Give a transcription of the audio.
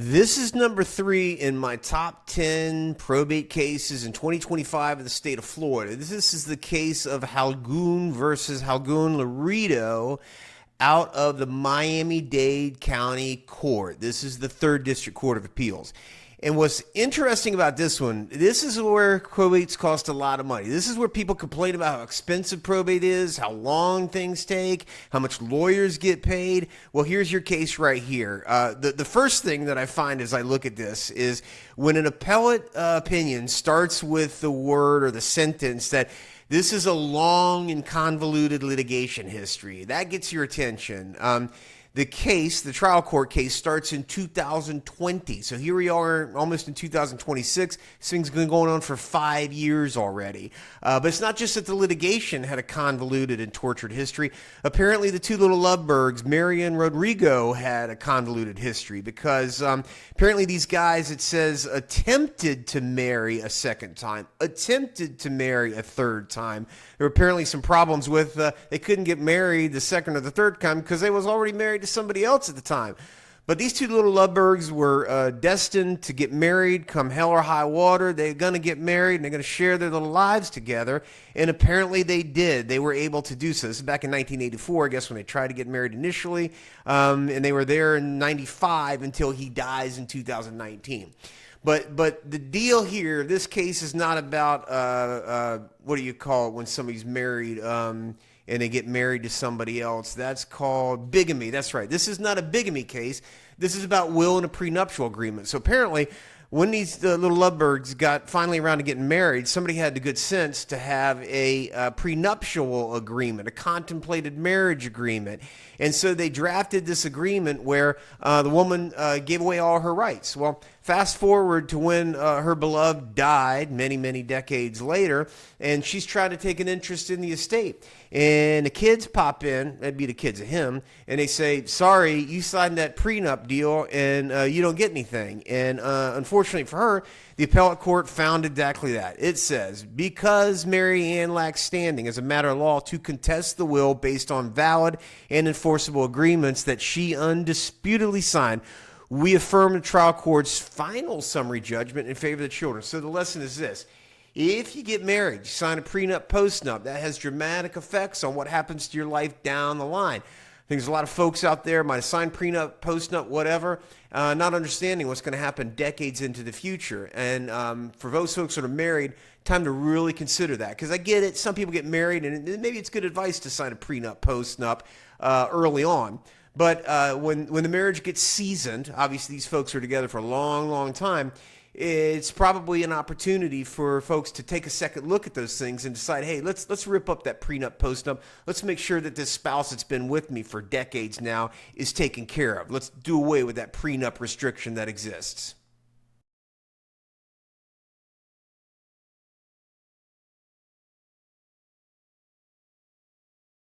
This is number 3 in my top 10 probate cases in 2025 in the state of Florida. This is the case of Holguin versus Holguin Lourido out of the Miami-Dade County Court. This is the 3rd District Court of Appeals. And what's interesting about this one, this is where probates cost a lot of money. This is where people complain about how expensive probate is, how long things take, how much lawyers get paid. Well, here's your case right here. The first thing that I find as I look at this is when an appellate opinion starts with the word or the sentence that this is a long and convoluted litigation history, that gets your attention. The case, the trial court case, starts in 2020. So here we are almost in 2026. This thing's been going on for 5 years already. But it's not just that the litigation had a convoluted and tortured history. Apparently the two little lovebirds, Mary and Rodrigo, had a convoluted history because apparently these guys, it says, attempted to marry a second time, attempted to marry a third time. There were apparently some problems with they couldn't get married the second or the third time because they was already married to somebody else at the time. But these two little lovebirds were destined to get married come hell or high water. They're going to get married and they're going to share their little lives together. And apparently they did. They were able to do so. This is back in 1984, I guess, when they tried to get married initially. And they were there in 95 until he dies in 2019. But the deal here, this case is not about, what do you call it when somebody's married and they get married to somebody else? That's called bigamy. That's right. This is not a bigamy case. This is about will and a prenuptial agreement. So apparently, when these little lovebirds got finally around to getting married, somebody had the good sense to have a prenuptial agreement, a contemplated marriage agreement. And so they drafted this agreement where the woman gave away all her rights. Well, fast forward to when her beloved died many, many decades later, and she's trying to take an interest in the estate. And the kids pop in, that'd be the kids of him, and they say, sorry, you signed that prenup deal and you don't get anything. And unfortunately for her, the appellate court found exactly that. It says, because Mary Ann lacks standing as a matter of law to contest the will based on valid and enforceable agreements that she undisputedly signed, we affirm the trial court's final summary judgment in favor of the children. So the lesson is this. If you get married, you sign a prenup, postnup, that has dramatic effects on what happens to your life down the line. I think there's a lot of folks out there might have signed prenup, postnup, whatever, not understanding what's going to happen decades into the future. And for those folks that are married, time to really consider that. Because I get it, some people get married, and maybe it's good advice to sign a prenup, postnup early on. But when the marriage gets seasoned, obviously these folks are together for a long, long time, it's probably an opportunity for folks to take a second look at those things and decide, hey, let's rip up that prenup, postnup. Let's make sure that this spouse that's been with me for decades now is taken care of. Let's do away with that prenup restriction that exists.